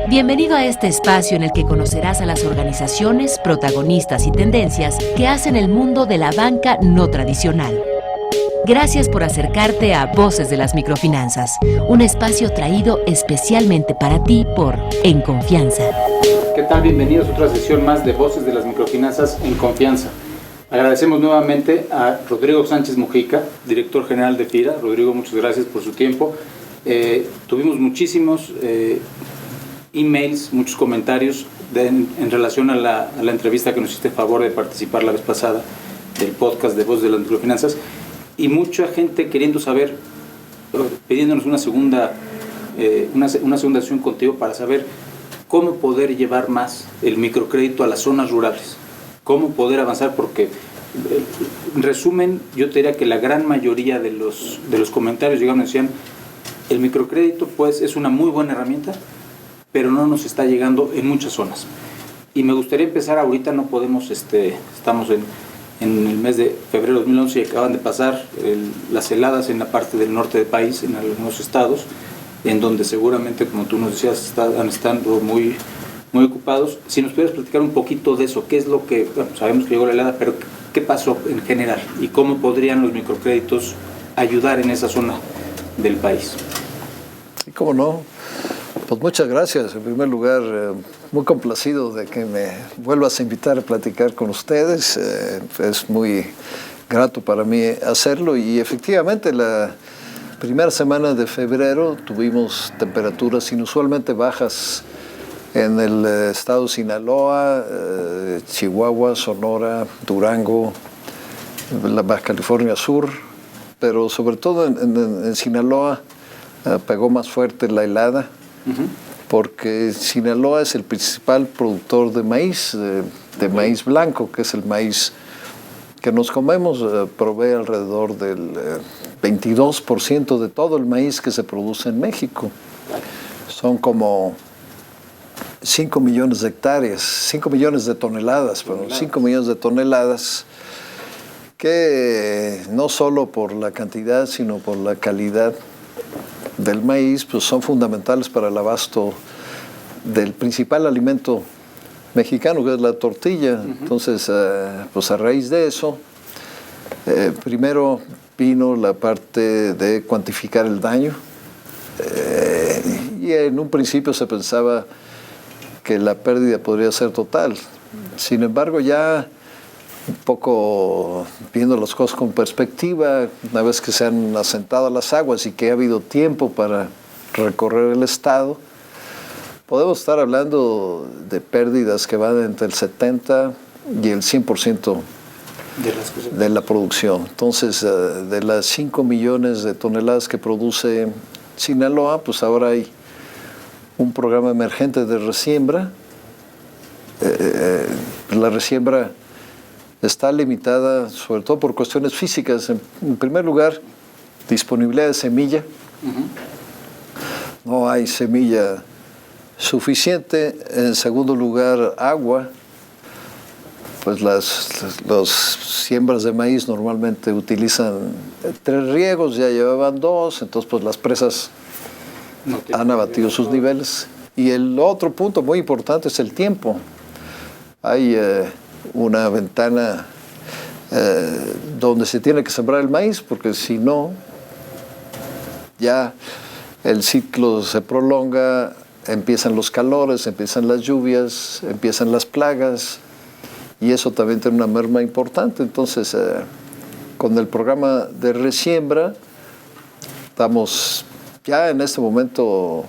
Bienvenido a este espacio en el que conocerás a las organizaciones, protagonistas y tendencias que hacen el mundo de la banca no tradicional. Gracias por acercarte a Voces de las Microfinanzas, un espacio traído especialmente para ti por En Confianza. ¿Qué tal? Bienvenidos a otra sesión más de Voces de las Microfinanzas en Confianza. Agradecemos nuevamente a Rodrigo Sánchez Mujica, director general de FIRA. Rodrigo, muchas gracias por su tiempo. Tuvimos muchísimos emails, muchos comentarios en relación a la entrevista que nos hiciste favor de participar la vez pasada del podcast de Voces de las Microfinanzas, y mucha gente queriendo saber, pidiéndonos una segunda sesión contigo para saber cómo poder llevar más el microcrédito a las zonas rurales, cómo poder avanzar, porque en resumen yo te diría que la gran mayoría de los comentarios, digamos, decían el microcrédito pues es una muy buena herramienta, pero no nos está llegando en muchas zonas. Y me gustaría empezar ahorita, no podemos, estamos en el mes de febrero de 2011 y acaban de pasar las heladas en la parte del norte del país, en algunos estados, en donde seguramente, como tú nos decías, están muy, muy ocupados. Si nos pudieras platicar un poquito de eso, qué es lo que, bueno, sabemos que llegó la helada, pero qué pasó en general y cómo podrían los microcréditos ayudar en esa zona del país. Sí, cómo no. Pues muchas gracias. En primer lugar, muy complacido de que me vuelvas a invitar a platicar con ustedes. Es muy grato para mí hacerlo, y efectivamente la primera semana de febrero tuvimos temperaturas inusualmente bajas en el estado de Sinaloa, Chihuahua, Sonora, Durango, la Baja California Sur, pero sobre todo en Sinaloa pegó más fuerte la helada. Porque Sinaloa es el principal productor de maíz, de maíz blanco, que es el maíz que nos comemos, provee alrededor del 22% de todo el maíz que se produce en México. Son como 5 millones de hectáreas, 5 millones de toneladas, pero 5 millones de toneladas que no solo por la cantidad, sino por la calidad del maíz, pues son fundamentales para el abasto del principal alimento mexicano, que es la tortilla. Entonces, pues a raíz de eso, primero vino la parte de cuantificar el daño, y en un principio se pensaba que la pérdida podría ser total. Sin embargo, ya un poco viendo las cosas con perspectiva, una vez que se han asentado las aguas y que ha habido tiempo para recorrer el estado, podemos estar hablando de pérdidas que van entre el 70 y el 100% de la producción. Entonces, de las 5 millones de toneladas que produce Sinaloa, pues ahora hay un programa emergente de resiembra. La resiembra está limitada sobre todo por cuestiones físicas. En primer lugar, disponibilidad de semilla. No hay semilla suficiente. En segundo lugar, agua. Pues las siembras de maíz normalmente utilizan 3 riegos, ya llevaban 2, entonces pues las presas han abatido sus niveles. Y el otro punto muy importante es el tiempo. Hay una ventana donde se tiene que sembrar el maíz, porque si no, ya el ciclo se prolonga, empiezan los calores, empiezan las lluvias, empiezan las plagas, y eso también tiene una merma importante. Entonces, con el programa de resiembra, estamos ya en este momento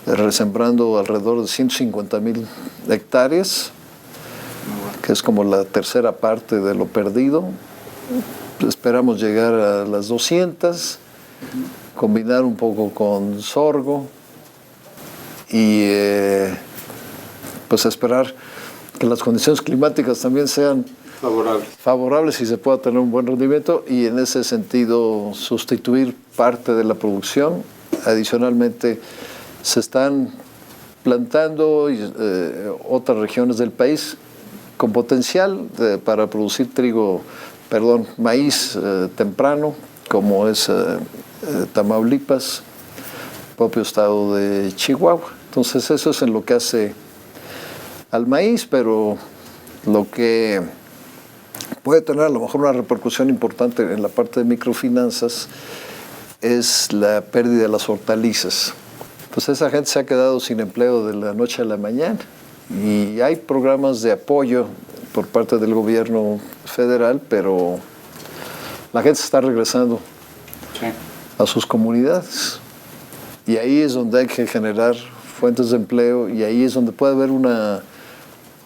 resembrando alrededor de 150,000 hectáreas, que es como la tercera parte de lo perdido. Esperamos llegar a las 200, combinar un poco con sorgo y pues esperar que las condiciones climáticas también sean favorables y se pueda tener un buen rendimiento, y en ese sentido sustituir parte de la producción. Adicionalmente, se están plantando otras regiones del país con potencial para producir maíz temprano, como es Tamaulipas, propio estado de Chihuahua. Entonces eso es en lo que hace al maíz, pero lo que puede tener a lo mejor una repercusión importante en la parte de microfinanzas es la pérdida de las hortalizas. Pues esa gente se ha quedado sin empleo de la noche a la mañana y hay programas de apoyo por parte del gobierno federal, pero la gente se está regresando a sus comunidades y ahí es donde hay que generar fuentes de empleo y ahí es donde puede haber una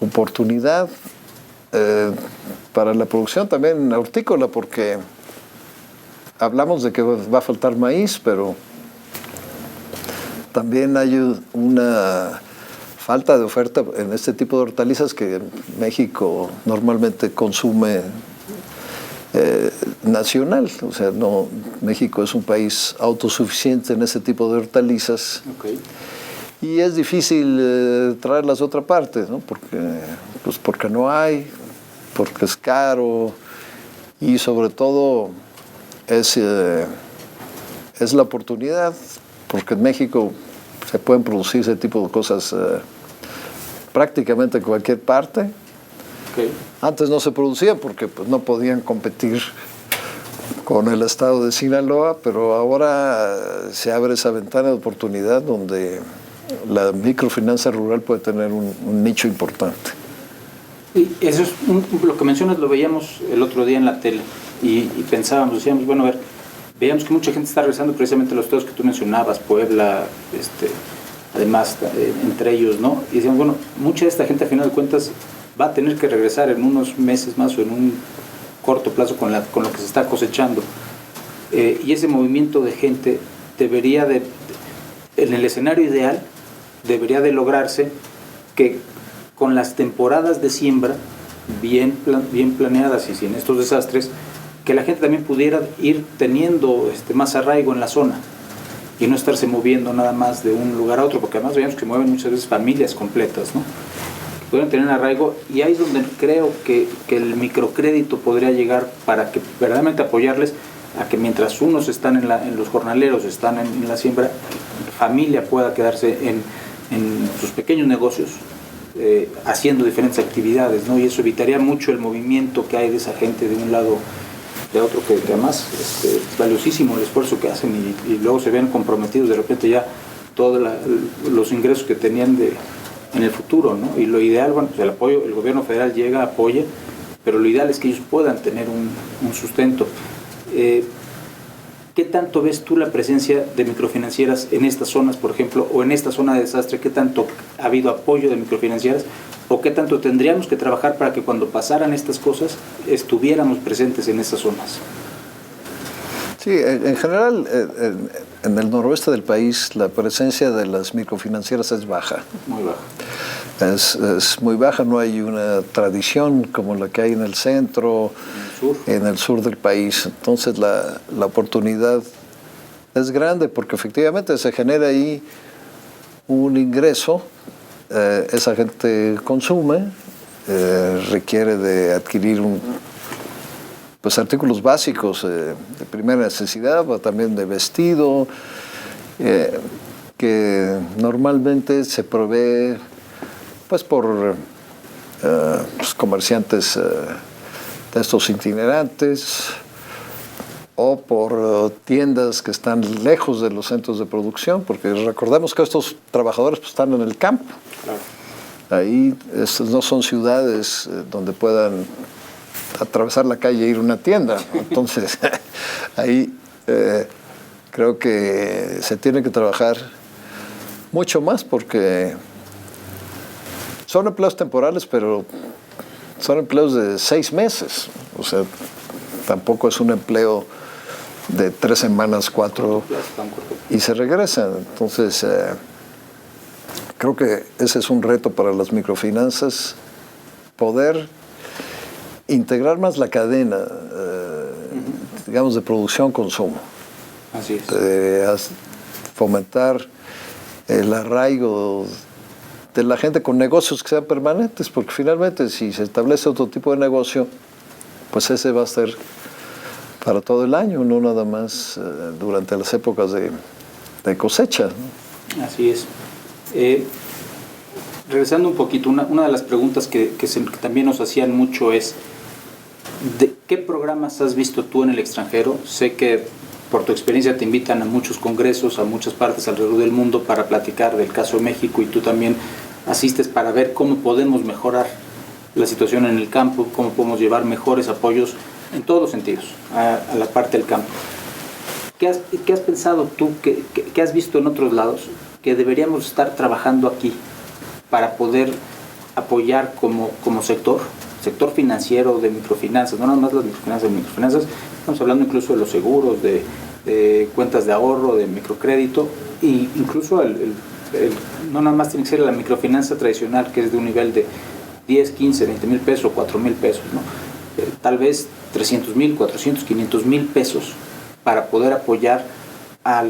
oportunidad para la producción también hortícola, porque hablamos de que va a faltar maíz, pero también hay una falta de oferta en este tipo de hortalizas que México normalmente consume nacional. O sea, no, México es un país autosuficiente en ese tipo de hortalizas. Okay. Y es difícil traerlas de otra parte, ¿no? Porque no hay, porque es caro y sobre todo es la oportunidad, porque en México se pueden producir ese tipo de cosas prácticamente en cualquier parte. Okay. Antes no se producía porque pues, no podían competir con el estado de Sinaloa, pero ahora se abre esa ventana de oportunidad donde la microfinanza rural puede tener un nicho importante. Y eso es lo que mencionas, lo veíamos el otro día en la tele y pensábamos, decíamos, bueno, a ver, veíamos que mucha gente está regresando precisamente a los estados que tú mencionabas, Puebla, además, entre ellos, ¿no? Y decíamos, bueno, mucha de esta gente, a final de cuentas, va a tener que regresar en unos meses más o en un corto plazo con lo que se está cosechando. Y ese movimiento de gente debería en el escenario ideal, debería de lograrse que con las temporadas de siembra bien planeadas y sin estos desastres, que la gente también pudiera ir teniendo más arraigo en la zona y no estarse moviendo nada más de un lugar a otro, porque además veamos que mueven muchas veces familias completas, ¿no? Que puedan tener arraigo, y ahí es donde creo que el microcrédito podría llegar para que verdaderamente apoyarles a que mientras unos están en los jornaleros, están en la siembra, la familia pueda quedarse en sus pequeños negocios haciendo diferentes actividades, ¿no? Y eso evitaría mucho el movimiento que hay de esa gente de un lado de otro, que además es valiosísimo el esfuerzo que hacen y luego se ven comprometidos de repente ya todos los ingresos que tenían en el futuro, ¿no? Y lo ideal, bueno, pues el apoyo, el gobierno federal llega, apoya, pero lo ideal es que ellos puedan tener un sustento. ¿Qué tanto ves tú la presencia de microfinancieras en estas zonas, por ejemplo, o en esta zona de desastre? ¿Qué tanto ha habido apoyo de microfinancieras? ¿O qué tanto tendríamos que trabajar para que cuando pasaran estas cosas estuviéramos presentes en estas zonas? Sí, en general, en el noroeste del país, la presencia de las microfinancieras es baja. Muy baja. Es muy baja, no hay una tradición como la que hay en el centro, en el sur del país. Entonces la oportunidad es grande porque efectivamente se genera ahí un ingreso, esa gente consume, requiere de adquirir pues artículos básicos de primera necesidad, pero también de vestido, que normalmente se provee pues por pues comerciantes de estos itinerantes o por tiendas que están lejos de los centros de producción, porque recordemos que estos trabajadores pues, están en el campo. Claro. Ahí no son ciudades donde puedan atravesar la calle e ir a una tienda. Entonces, ahí creo que se tiene que trabajar mucho más porque son empleos temporales, pero son empleos de 6 meses. O sea, tampoco es un empleo de 3 semanas, 4, y se regresan. Entonces, creo que ese es un reto para las microfinanzas, poder integrar más la cadena, digamos, de producción-consumo. Así es. Fomentar el arraigo de la gente con negocios que sean permanentes, porque finalmente si se establece otro tipo de negocio, pues ese va a ser para todo el año, no nada más durante las épocas de cosecha, ¿no? Así es. Regresando un poquito, una de las preguntas que también nos hacían mucho es, ¿de qué programas has visto tú en el extranjero? Sé que por tu experiencia te invitan a muchos congresos, a muchas partes alrededor del mundo para platicar del caso de México, y tú también asistes para ver cómo podemos mejorar la situación en el campo, cómo podemos llevar mejores apoyos en todos los sentidos a la parte del campo. ¿Qué has pensado tú, qué has visto en otros lados que deberíamos estar trabajando aquí para poder apoyar como sector financiero de microfinanzas? No nada más las microfinanzas, estamos hablando incluso de los seguros, de cuentas de ahorro, de microcrédito, e incluso no nada más tiene que ser la microfinanza tradicional, que es de un nivel de 10, 15, 20 mil pesos o 4 mil pesos, ¿no? Tal vez 300 mil, 400, 500 mil pesos para poder apoyar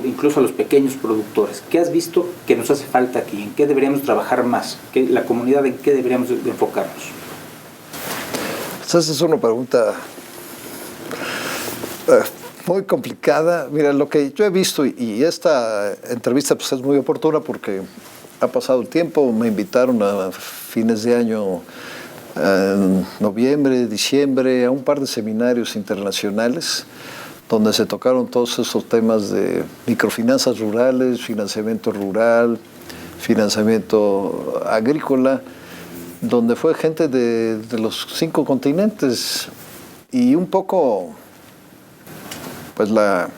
incluso a los pequeños productores. ¿Qué has visto que nos hace falta aquí? ¿En qué deberíamos trabajar más? ¿La comunidad en qué deberíamos enfocarnos? Esa es una pregunta muy complicada. Mira, lo que yo he visto, y esta entrevista pues es muy oportuna porque ha pasado el tiempo, me invitaron a fines de año, en noviembre, diciembre, a un par de seminarios internacionales donde se tocaron todos esos temas de microfinanzas rurales, financiamiento rural, financiamiento agrícola, donde fue gente de los 5 continentes, y un poco pues la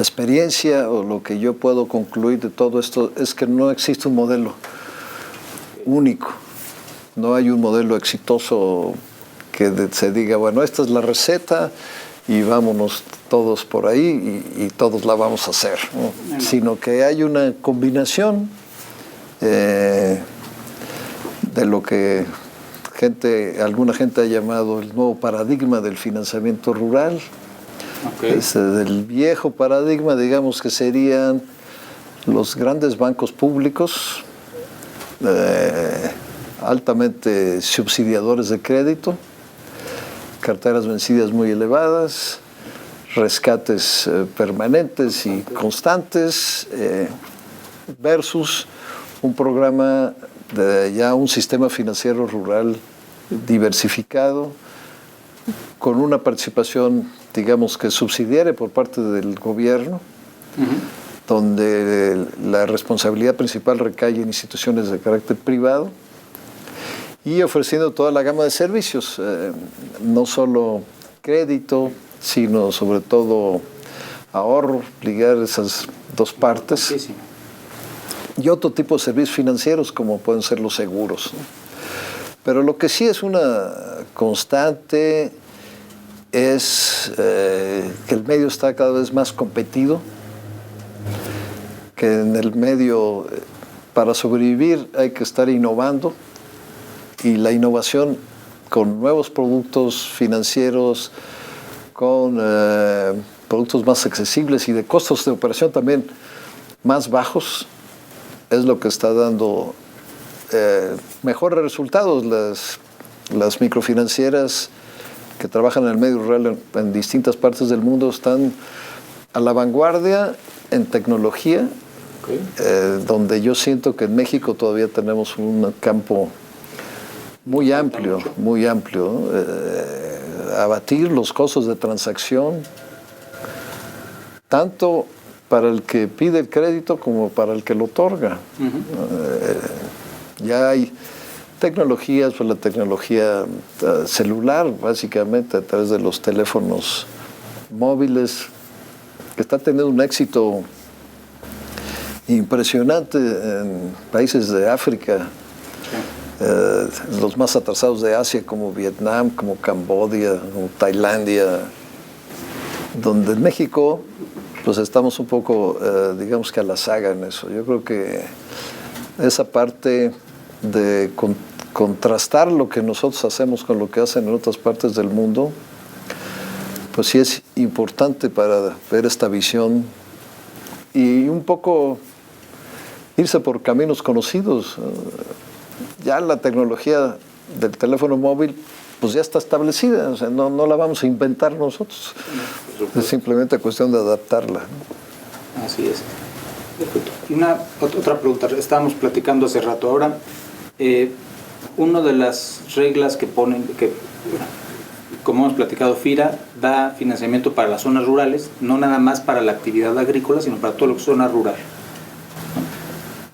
experiencia o lo que yo puedo concluir de todo esto es que no existe un modelo único, no hay un modelo exitoso que se diga, bueno, esta es la receta y vámonos todos por ahí y todos la vamos a hacer, ¿no? Sino que hay una combinación de lo que alguna gente ha llamado el nuevo paradigma del financiamiento rural. Okay. Del viejo paradigma, digamos, que serían los grandes bancos públicos, altamente subsidiadores de crédito, carteras vencidas muy elevadas, rescates permanentes y constantes, versus un programa un sistema financiero rural diversificado, con una participación, digamos, que subsidiaria por parte del gobierno, donde la responsabilidad principal recae en instituciones de carácter privado, y ofreciendo toda la gama de servicios, no solo crédito, sino sobre todo ahorro, ligar esas dos partes. Sí. Y otro tipo de servicios financieros como pueden ser los seguros, ¿no? Pero lo que sí es una constante es que el medio está cada vez más competido, que en el medio para sobrevivir hay que estar innovando, y la innovación con nuevos productos financieros, con productos más accesibles y de costos de operación también más bajos, es lo que está dando mejores resultados. Las microfinancieras que trabajan en el medio rural en distintas partes del mundo están a la vanguardia en tecnología, donde yo siento que en México todavía tenemos un campo muy amplio, ¿no? Abatir los costos de transacción, tanto para el que pide el crédito como para el que lo otorga. Ya hay tecnologías, pues la tecnología celular, básicamente a través de los teléfonos móviles, que está teniendo un éxito impresionante en países de África, los más atrasados de Asia, como Vietnam, como Camboya, como Tailandia, donde en México pues estamos un poco, digamos que a la saga en eso. Yo creo que esa parte de contrastar lo que nosotros hacemos con lo que hacen en otras partes del mundo, pues sí es importante para ver esta visión y un poco irse por caminos conocidos. Ya la tecnología del teléfono móvil pues ya está establecida, o sea, no la vamos a inventar nosotros, es simplemente cuestión de adaptarla. Así es. Perfecto. Y otra pregunta, estábamos platicando hace rato. Ahora, una de las reglas que ponen, como hemos platicado, FIRA da financiamiento para las zonas rurales, no nada más para la actividad agrícola, sino para todo lo que es zona rural.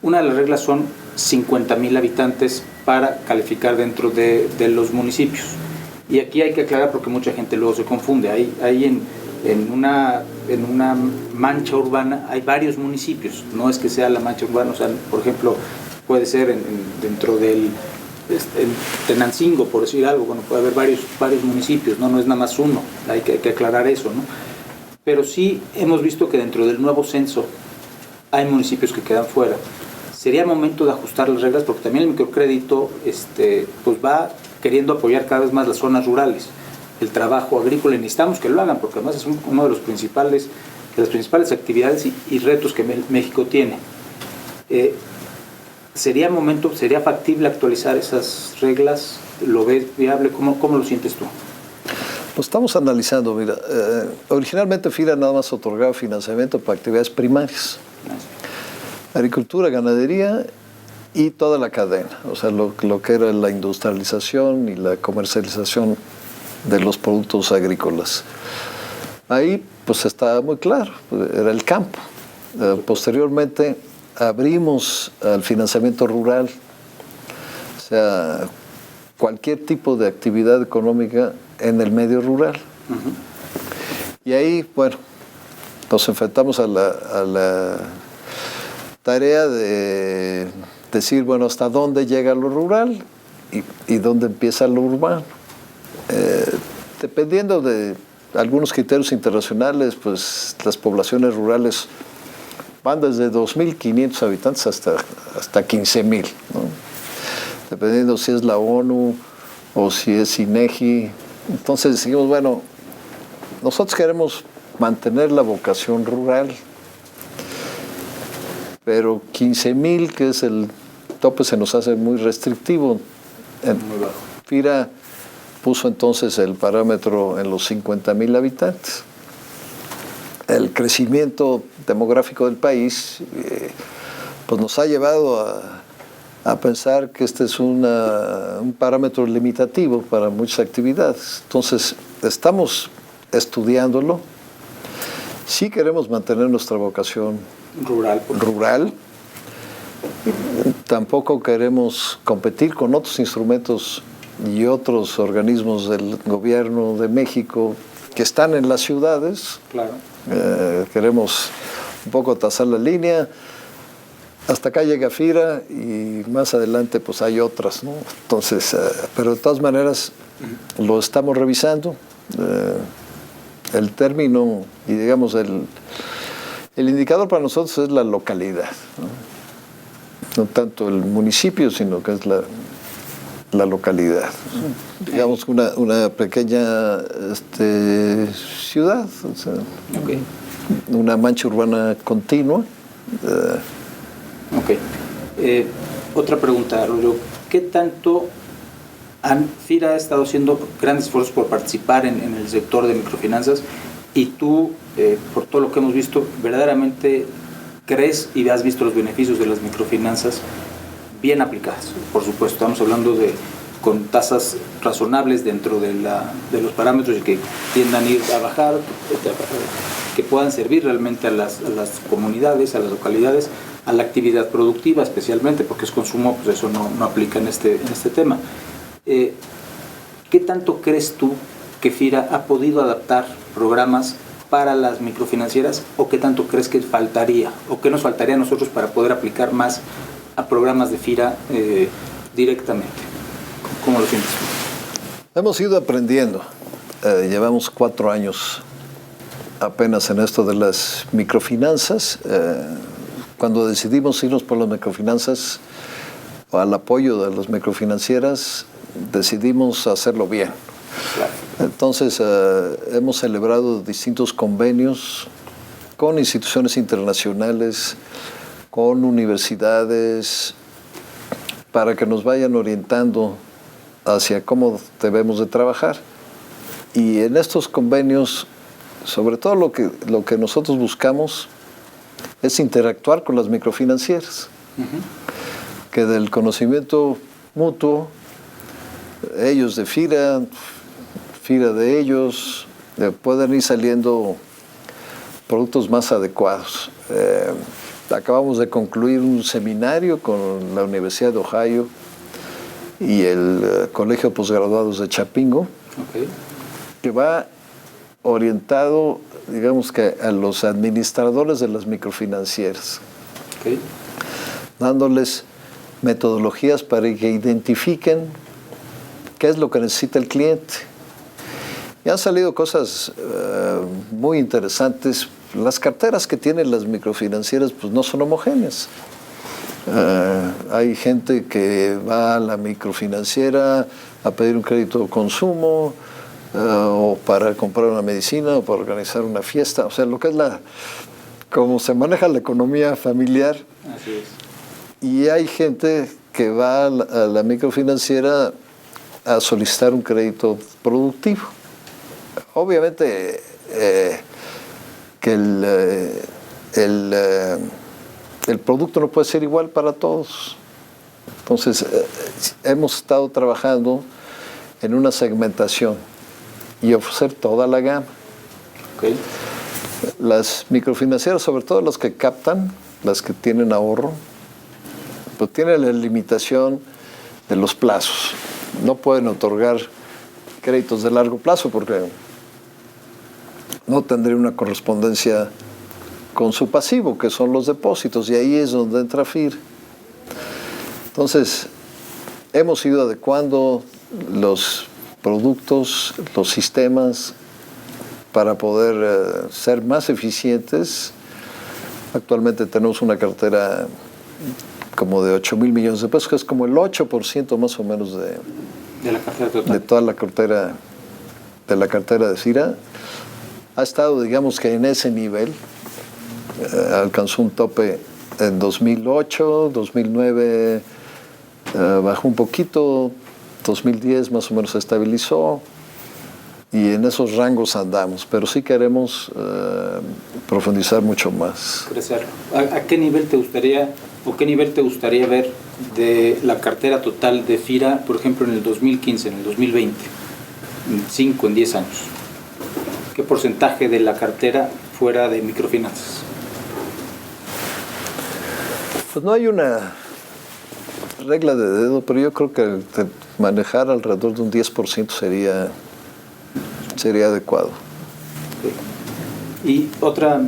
Una de las reglas son 50,000 habitantes para calificar dentro de los municipios. Y aquí hay que aclarar porque mucha gente luego se confunde. Hay en una mancha urbana hay varios municipios, no es que sea la mancha urbana, o sea, por ejemplo, puede ser dentro del en Tenancingo, por decir algo, bueno, puede haber varios municipios, no es nada más uno, hay que aclarar eso, ¿no? Pero sí hemos visto que dentro del nuevo censo hay municipios que quedan fuera. Sería momento de ajustar las reglas porque también el microcrédito pues va queriendo apoyar cada vez más las zonas rurales, el trabajo agrícola, y necesitamos que lo hagan porque además es uno de las principales actividades y retos que México tiene. ¿Sería factible actualizar esas reglas? ¿Lo ves viable? ¿Cómo lo sientes tú? Lo estamos analizando, mira. Originalmente FIRA nada más otorgaba financiamiento para actividades primarias. Agricultura, ganadería y toda la cadena, o sea, lo que era la industrialización y la comercialización de los productos agrícolas. Ahí pues estaba muy claro, era el campo. Posteriormente abrimos al financiamiento rural, o sea, cualquier tipo de actividad económica en el medio rural. Uh-huh. Y ahí, bueno, nos enfrentamos a la tarea de decir, bueno, hasta dónde llega lo rural y dónde empieza lo urbano. Dependiendo de algunos criterios internacionales, pues las poblaciones rurales van desde 2.500 habitantes hasta 15,000, ¿no? Dependiendo si es la ONU o si es INEGI. Entonces decimos, bueno, nosotros queremos mantener la vocación rural, pero 15,000, que es el tope, se nos hace muy restrictivo. Muy bajo. FIRA puso entonces el parámetro en los 50,000 habitantes. El crecimiento demográfico del país pues nos ha llevado a pensar que este es un parámetro limitativo para muchas actividades. Entonces, estamos estudiándolo. Sí queremos mantener nuestra vocación rural. Tampoco queremos competir con otros instrumentos y otros organismos del gobierno de México que están en las ciudades. Claro. Queremos un poco trazar la línea. Hasta acá llega FIRA y más adelante pues hay otras, ¿no? Entonces, pero de todas maneras lo estamos revisando. El término y digamos el indicador para nosotros es la localidad, ¿no? No tanto el municipio, sino que es la localidad. Digamos una pequeña ciudad, o sea, okay. Una mancha urbana continua. Otra pregunta, Rodrigo. ¿Qué tanto FIRA ha estado haciendo grandes esfuerzos por participar en el sector de microfinanzas? Y tú, por todo lo que hemos visto, ¿verdaderamente crees y has visto los beneficios de las microfinanzas bien aplicadas? Por supuesto, estamos hablando con tasas razonables dentro de los parámetros y que tiendan a ir a bajar, que puedan servir realmente a las comunidades, a las localidades, a la actividad productiva especialmente, porque es consumo, pues eso no aplica en este tema. ¿Qué tanto crees tú que FIRA ha podido adaptar programas para las microfinancieras o qué tanto crees que faltaría o qué nos faltaría a nosotros para poder aplicar más a programas de FIRA directamente? ¿Cómo lo sientes? Hemos ido aprendiendo. Llevamos 4 años apenas en esto de las microfinanzas. Cuando decidimos irnos por las microfinanzas o al apoyo de las microfinancieras, decidimos hacerlo bien. Claro. Entonces, hemos celebrado distintos convenios con instituciones internacionales, con universidades, para que nos vayan orientando hacia cómo debemos de trabajar. Y en estos convenios, sobre todo lo que nosotros buscamos es interactuar con las microfinancieras, que del conocimiento mutuo, ellos de FIRA, FIRA de ellos, pueden ir saliendo productos más adecuados. Acabamos de concluir un seminario con la Universidad de Ohio y el Colegio de Posgraduados de Chapingo, que va orientado, digamos que a los administradores de las microfinancieras, dándoles metodologías para que identifiquen qué es lo que necesita el cliente. Y han salido cosas muy interesantes. Las carteras que tienen las microfinancieras pues no son homogéneas. Hay gente que va a la microfinanciera a pedir un crédito de consumo, o para comprar una medicina, o para organizar una fiesta. O sea, lo que es cómo se maneja la economía familiar. Así es. Y hay gente que va a la microfinanciera a solicitar un crédito productivo. Obviamente que el producto no puede ser igual para todos. Entonces, hemos estado trabajando en una segmentación y ofrecer toda la gama. Las microfinancieras, sobre todo las que captan, las que tienen ahorro, pues tienen la limitación de los plazos. No pueden otorgar créditos de largo plazo porque no tendría una correspondencia con su pasivo, que son los depósitos, y ahí es donde entra FIRA. Entonces, hemos ido adecuando los productos, los sistemas, para poder ser más eficientes. Actualmente tenemos una cartera como de 8,000 millones de pesos, que es como el 8% más o menos de la cartera total. De toda la cartera, de la cartera de FIRA. Ha estado, digamos que en ese nivel, alcanzó un tope en 2008, 2009 bajó un poquito, 2010 más o menos se estabilizó, y en esos rangos andamos, pero sí queremos profundizar mucho más. Crecer. ¿A qué nivel te gustaría, o qué nivel te gustaría ver de la cartera total de FIRA, por ejemplo, en el 2015, en el 2020, en 5, en 10 años? ¿Qué porcentaje de la cartera fuera de microfinanzas? Pues no hay una regla de dedo, pero yo creo que manejar alrededor de un 10% sería adecuado. Y otra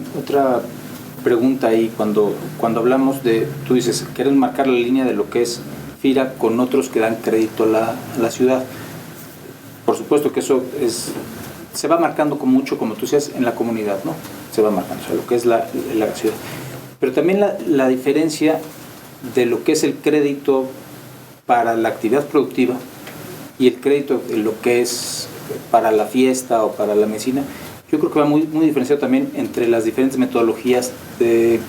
pregunta ahí, cuando hablamos de, tú dices, queremos marcar la línea de lo que es FIRA con otros que dan crédito a la ciudad. Por supuesto que eso se va marcando con mucho, como tú decías, en la comunidad, ¿no? Se va marcando, o sea, lo que es la ciudad. Pero también la diferencia de lo que es el crédito para la actividad productiva y el crédito de lo que es para la fiesta o para la medicina, yo creo que va muy, muy diferenciado también entre las diferentes metodologías de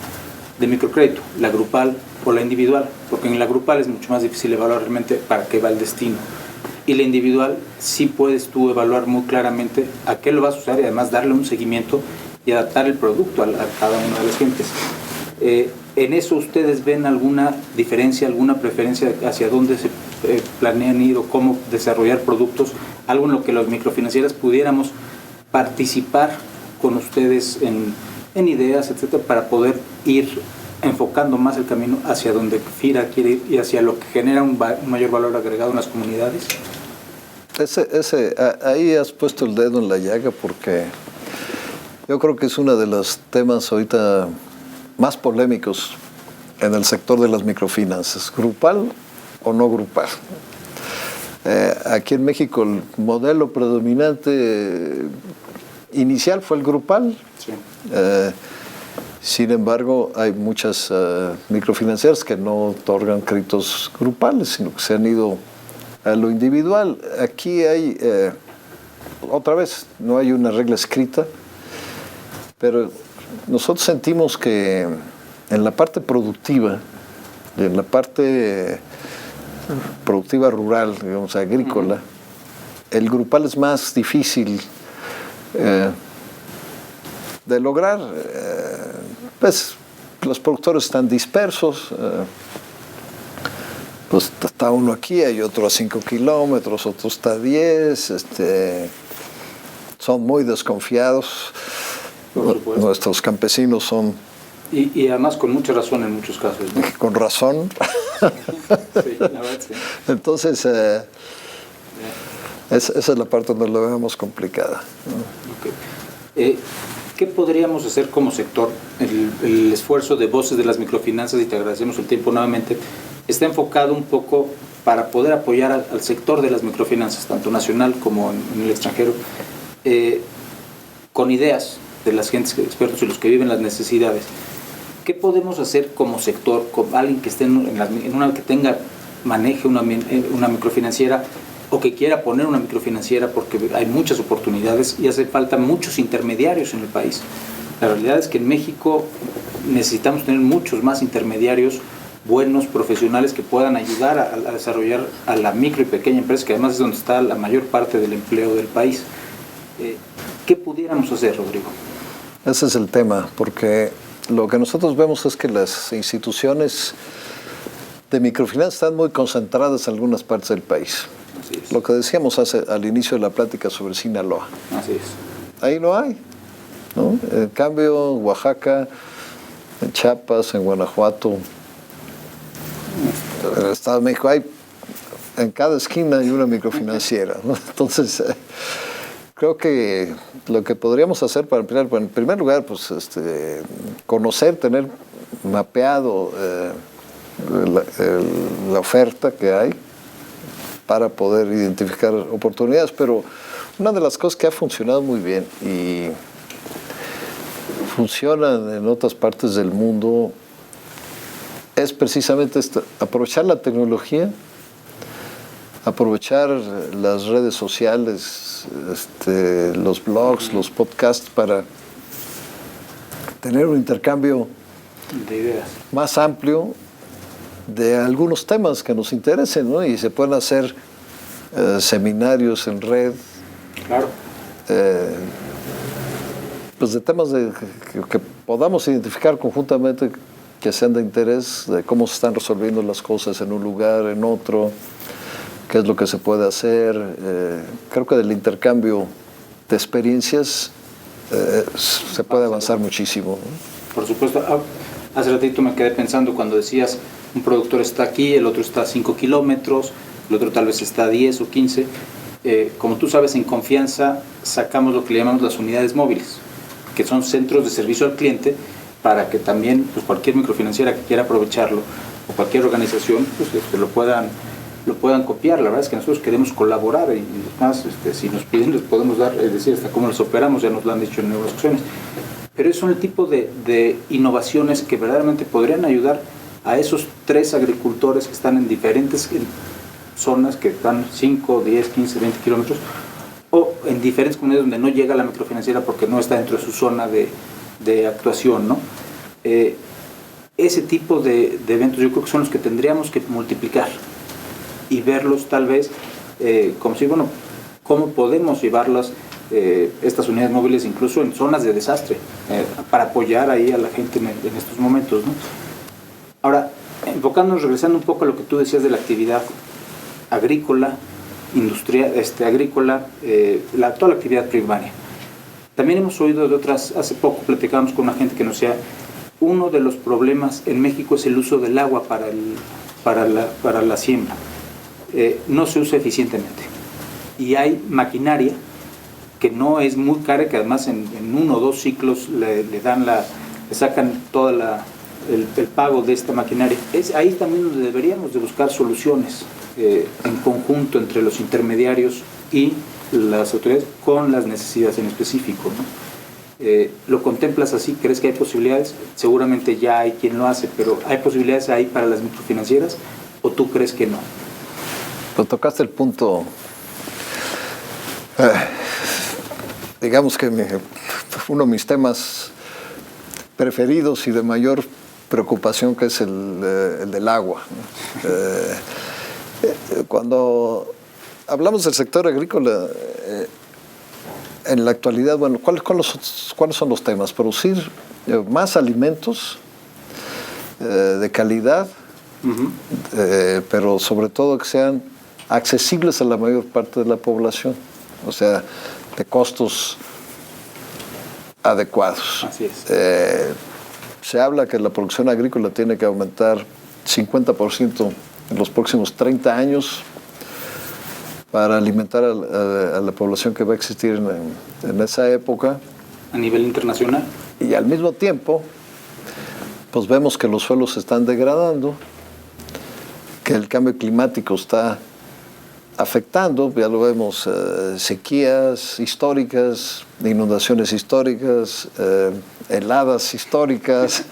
microcrédito, la grupal o la individual, porque en la grupal es mucho más difícil evaluar realmente para qué va el destino, y la individual sí puedes tú evaluar muy claramente a qué lo vas a usar y además darle un seguimiento y adaptar el producto a cada una de las gentes. ¿En eso ustedes ven alguna diferencia, alguna preferencia hacia dónde se planean ir o cómo desarrollar productos? Algo en lo que las microfinancieras pudiéramos participar con ustedes en ideas, etcétera, para poder ir enfocando más el camino hacia donde FIRA quiere ir y hacia lo que genera un mayor valor agregado en las comunidades. Ahí has puesto el dedo en la llaga, porque yo creo que es uno de los temas ahorita más polémicos en el sector de las microfinanzas, grupal o no grupal. Aquí en México el modelo predominante inicial fue el grupal. Sí. Sin embargo, hay muchas microfinancieras que no otorgan créditos grupales, sino que se han ido a lo individual. Aquí hay, otra vez, no hay una regla escrita, pero nosotros sentimos que en la parte productiva, en la parte productiva rural, digamos, agrícola, el grupal es más difícil de lograr, pues los productores están dispersos. Pues está uno aquí, hay otro a 5 kilómetros, otro está a 10. Son muy desconfiados. Nuestros campesinos son... Y además con mucha razón en muchos casos, ¿no? Con razón. Sí, la verdad, sí. Entonces, esa es la parte donde lo vemos complicada, ¿no? Okay. ¿Qué podríamos hacer como sector? El esfuerzo de Voces de las Microfinanzas, y te agradecemos el tiempo nuevamente, está enfocado un poco para poder apoyar al sector de las microfinanzas, tanto nacional como en el extranjero, con ideas de las gentes expertos y los que viven las necesidades. ¿Qué podemos hacer como sector, con alguien que esté maneje una microfinanciera o que quiera poner una microfinanciera, porque hay muchas oportunidades y hace falta muchos intermediarios en el país? La realidad es que en México necesitamos tener muchos más intermediarios buenos, profesionales, que puedan ayudar a desarrollar a la micro y pequeña empresa, que además es donde está la mayor parte del empleo del país. ¿Qué pudiéramos hacer, Rodrigo? Ese es el tema, porque lo que nosotros vemos es que las instituciones de microfinanzas están muy concentradas en algunas partes del país. Así es. Lo que decíamos al inicio de la plática sobre Sinaloa. Así es. Ahí no hay, ¿no? En cambio, en Oaxaca, en Chiapas, en Guanajuato, en el Estado de México, en cada esquina hay una microfinanciera, ¿no? Entonces, creo que lo que podríamos hacer para empezar, en primer lugar, pues, conocer, tener mapeado la oferta que hay para poder identificar oportunidades, pero una de las cosas que ha funcionado muy bien y funciona en otras partes del mundo es precisamente aprovechar la tecnología, aprovechar las redes sociales, los blogs, los podcasts, para tener un intercambio de ideas más amplio de algunos temas que nos interesen, ¿no? Y se pueden hacer seminarios en red, Claro. Pues de temas que podamos identificar conjuntamente, que sean de interés, de cómo se están resolviendo las cosas en un lugar, en otro, qué es lo que se puede hacer. Creo que del intercambio de experiencias se puede avanzar muchísimo, ¿no? Por supuesto. Hace ratito me quedé pensando cuando decías, un productor está aquí, el otro está a 5 kilómetros, el otro tal vez está a 10 o 15. Como tú sabes, en Confianza sacamos lo que le llamamos las unidades móviles, que son centros de servicio al cliente, para que también, pues, cualquier microfinanciera que quiera aprovecharlo, o cualquier organización, pues, lo puedan copiar. La verdad es que nosotros queremos colaborar, y más, si nos piden, les podemos dar, es decir, hasta cómo los operamos, ya nos lo han dicho en nuevas ocasiones. Pero son el tipo de innovaciones que verdaderamente podrían ayudar a esos 3 agricultores que están en diferentes zonas, que están 5, 10, 15, 20 kilómetros, o en diferentes comunidades donde no llega la microfinanciera porque no está dentro de su zona de actuación, ¿no? Ese tipo de eventos yo creo que son los que tendríamos que multiplicar y verlos tal vez como si, bueno, cómo podemos llevarlas, estas unidades móviles, incluso en zonas de desastre, para apoyar ahí a la gente en estos momentos, ¿no? Ahora, enfocándonos, regresando un poco a lo que tú decías de la actividad agrícola, industrial, agrícola, toda la actividad primaria. También hemos oído de otras, hace poco platicábamos con una gente que nos decía, uno de los problemas en México es el uso del agua para la siembra. No se usa eficientemente. Y hay maquinaria que no es muy cara, que además en 1 o 2 ciclos le sacan todo el pago de esta maquinaria. Es ahí también donde deberíamos de buscar soluciones en conjunto entre los intermediarios y las autoridades con las necesidades en específico, ¿no? ¿Lo contemplas así? ¿Crees que hay posibilidades? Seguramente ya hay quien lo hace, pero ¿hay posibilidades ahí para las microfinancieras o tú crees que no? Pues tocaste el punto, digamos que uno de mis temas preferidos y de mayor preocupación, que es el del agua, ¿no? Cuando hablamos del sector agrícola, en la actualidad, bueno, ¿cuáles son los temas? Producir más alimentos de calidad, pero sobre todo que sean accesibles a la mayor parte de la población, o sea, de costos adecuados. Así es. Se habla que la producción agrícola tiene que aumentar 50% en los próximos 30 años para alimentar a la población que va a existir en esa época. A nivel internacional. Y al mismo tiempo, pues vemos que los suelos se están degradando, que el cambio climático está afectando, ya lo vemos, sequías históricas, inundaciones históricas, heladas históricas.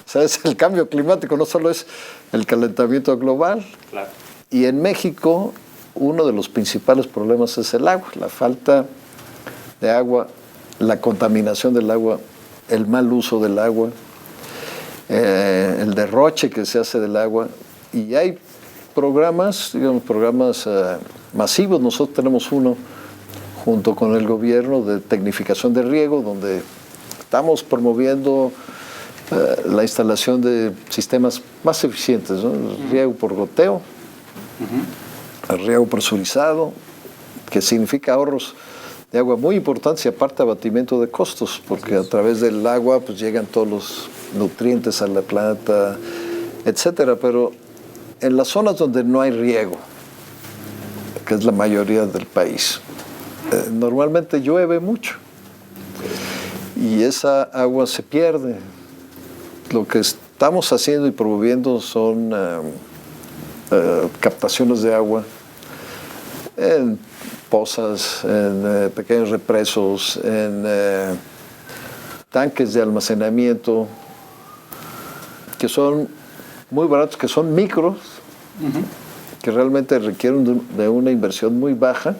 ¿Sabes? El cambio climático no solo es el calentamiento global. Claro. Y en México, uno de los principales problemas es el agua, la falta de agua, la contaminación del agua, el mal uso del agua, el derroche que se hace del agua. Y hay programas, digamos, masivos. Nosotros tenemos uno junto con el gobierno de tecnificación de riego, donde estamos promoviendo la instalación de sistemas más eficientes, ¿no? El riego por goteo, el riego presurizado, que significa ahorros de agua muy importantes y aparte abatimiento de costos, porque a través del agua pues llegan todos los nutrientes a la planta, etcétera. Pero en las zonas donde no hay riego, que es la mayoría del país, normalmente llueve mucho y esa agua se pierde. Lo que estamos haciendo y promoviendo son captaciones de agua en pozas, en pequeños represos, en tanques de almacenamiento que son muy baratos, que son micros, que realmente requieren de una inversión muy baja,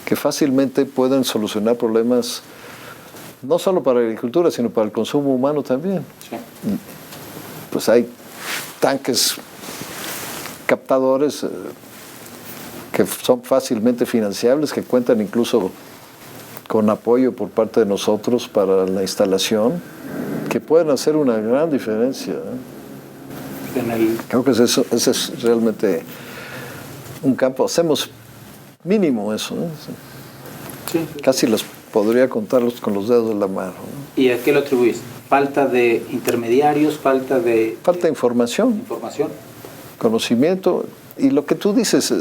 que fácilmente pueden solucionar problemas no solo para la agricultura, sino para el consumo humano también. Sí. Pues hay tanques captadores que son fácilmente financiables, que cuentan incluso con apoyo por parte de nosotros para la instalación, que pueden hacer una gran diferencia. Creo que ese es realmente un campo. Hacemos mínimo eso, ¿no? Sí. Casi los podría contarlos con los dedos de la mano, ¿no? ¿Y a qué lo atribuís? ¿Falta de intermediarios? ¿Falta de información? Información. Conocimiento. Y lo que tú dices,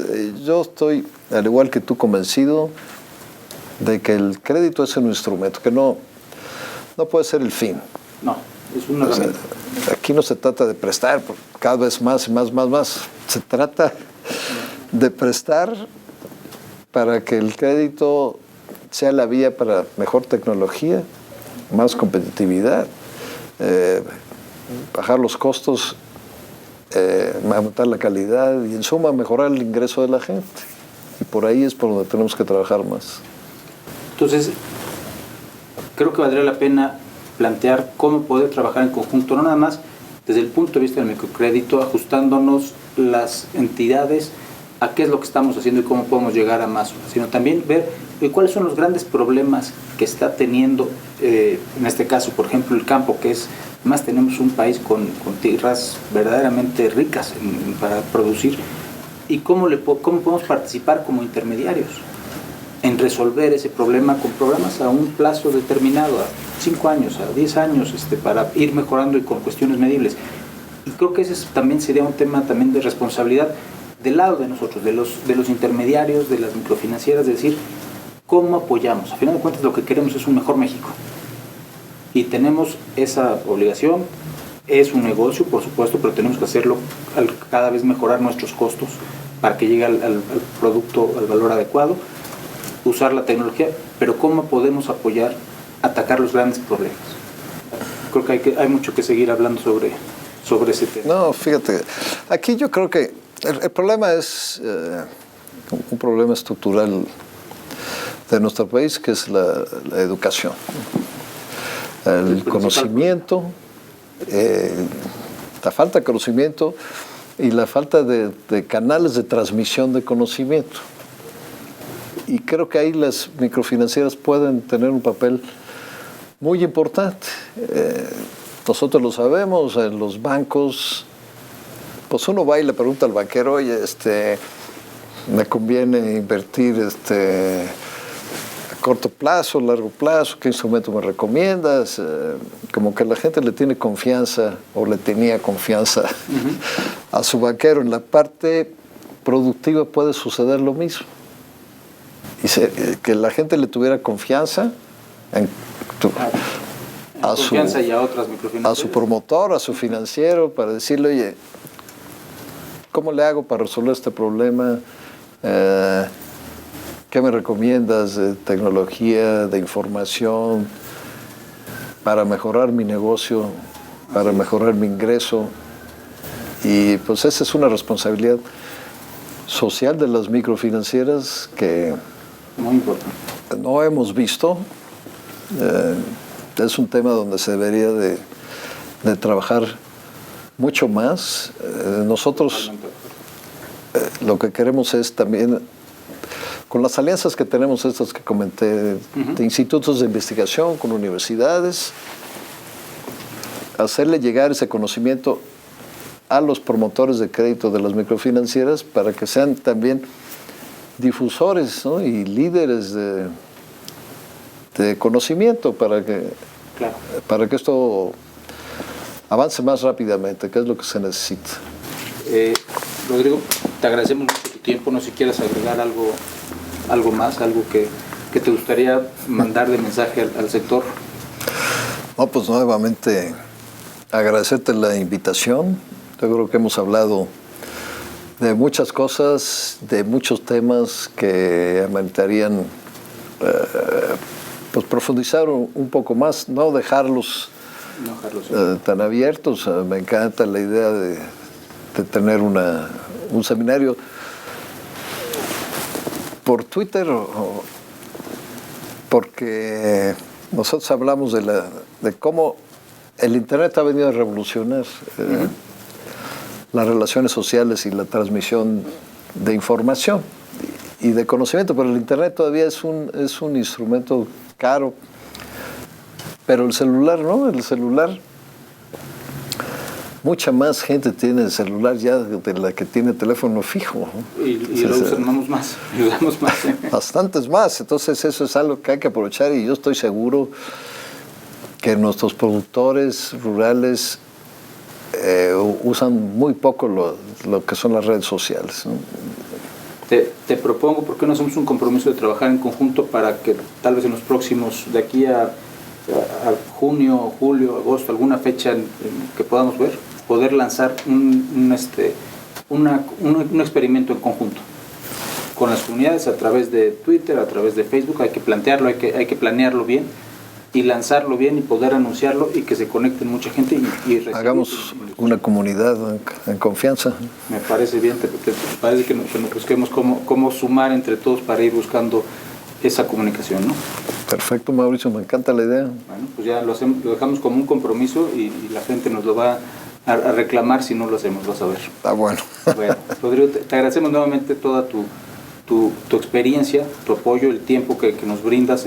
yo estoy, al igual que tú, convencido de que el crédito es un instrumento, que no puede ser el fin. No, es una herramienta. Aquí no se trata de prestar, cada vez más y más. Se trata de prestar para que el crédito sea la vía para mejor tecnología, más competitividad, bajar los costos, aumentar la calidad y en suma mejorar el ingreso de la gente. Y por ahí es por donde tenemos que trabajar más. Entonces, creo que valdría la pena plantear cómo poder trabajar en conjunto, no nada más desde el punto de vista del microcrédito, ajustándonos las entidades a qué es lo que estamos haciendo y cómo podemos llegar a más, sino también ver cuáles son los grandes problemas que está teniendo, en este caso, por ejemplo, el campo, que es, más tenemos un país con tierras verdaderamente ricas para producir, y cómo podemos participar como intermediarios en resolver ese problema con programas a un plazo determinado, a 5 años, a 10 años, para ir mejorando y con cuestiones medibles. Y creo que ese también sería un tema también de responsabilidad del lado de nosotros, de los intermediarios, de las microfinancieras, de decir, ¿cómo apoyamos? A final de cuentas, lo que queremos es un mejor México. Y tenemos esa obligación, es un negocio, por supuesto, pero tenemos que hacerlo cada vez mejorar nuestros costos para que llegue al producto, al valor adecuado, usar la tecnología, pero ¿cómo podemos apoyar, atacar los grandes problemas? Creo que hay mucho que seguir hablando sobre ese tema. No, fíjate, aquí yo creo que el problema es un problema estructural de nuestro país, que es la educación, el conocimiento, la falta de conocimiento y la falta de canales de transmisión de conocimiento. Y creo que ahí las microfinancieras pueden tener un papel muy importante. nosotros lo sabemos, en los bancos, pues uno va y le pregunta al banquero, oye, me conviene invertir a corto plazo, largo plazo, ¿qué instrumento me recomiendas? Como que la gente le tiene confianza o le tenía confianza a su banquero. En la parte productiva puede suceder lo mismo. Que la gente le tuviera confianza a su promotor, a su financiero, para decirle, oye, ¿cómo le hago para resolver este problema? ¿Qué me recomiendas de tecnología, de información, para mejorar mi negocio, para mejorar mi ingreso? Y pues esa es una responsabilidad social de las microfinancieras que muy importante. No hemos visto. Es un tema donde se debería de trabajar mucho más. Nosotros lo que queremos es también, con las alianzas que tenemos, estas que comenté, de institutos de investigación, con universidades, hacerle llegar ese conocimiento a los promotores de crédito de las microfinancieras para que sean también difusores, ¿no? Y líderes de conocimiento para que esto avance más rápidamente, que es lo que se necesita. Rodrigo, te agradecemos mucho tu tiempo. No sé si quieres agregar algo más, algo que te gustaría mandar de mensaje al sector. No, pues nuevamente agradecerte la invitación. Yo creo que hemos hablado de muchas cosas, de muchos temas que ameritarían pues profundizar un poco más, no dejarlos tan abiertos. Me encanta la idea de tener un seminario por Twitter, porque nosotros hablamos de cómo el Internet ha venido a revolucionar las relaciones sociales y la transmisión de información y de conocimiento, pero el Internet todavía es un instrumento caro, pero el celular no, el celular, mucha más gente tiene el celular ya de la que tiene teléfono fijo, ¿no? Y lo usamos más, bastantes más. Entonces eso es algo que hay que aprovechar, y yo estoy seguro que nuestros productores rurales usan muy poco lo que son las redes sociales, ¿no? Te propongo, ¿por qué no hacemos un compromiso de trabajar en conjunto para que tal vez en los próximos, de aquí a junio, julio, agosto, alguna fecha en que podamos ver, poder lanzar un experimento en conjunto con las comunidades a través de Twitter, a través de Facebook? Hay que plantearlo, hay que planearlo bien y lanzarlo bien y poder anunciarlo y que se conecten mucha gente y hagamos una comunidad en confianza. Me parece bien, te parece que nos busquemos cómo sumar entre todos para ir buscando esa comunicación, ¿no? Perfecto, Mauricio, me encanta la idea. Bueno, pues ya lo dejamos como un compromiso y la gente nos lo va a reclamar si no lo hacemos, vas a ver. Bueno. Bueno, Rodrigo, te agradecemos nuevamente toda tu experiencia, tu apoyo, el tiempo que nos brindas.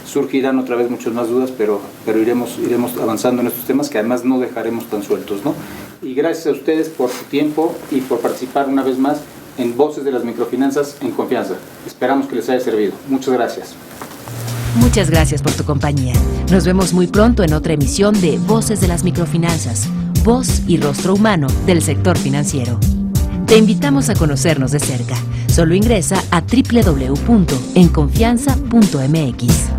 Surgirán otra vez muchas más dudas, pero iremos avanzando en estos temas que además no dejaremos tan sueltos, ¿no? Y gracias a ustedes por su tiempo y por participar una vez más en Voces de las Microfinanzas en Confianza. Esperamos que les haya servido. Muchas gracias. Muchas gracias por tu compañía. Nos vemos muy pronto en otra emisión de Voces de las Microfinanzas, voz y rostro humano del sector financiero. Te invitamos a conocernos de cerca. Solo ingresa a www.enconfianza.mx.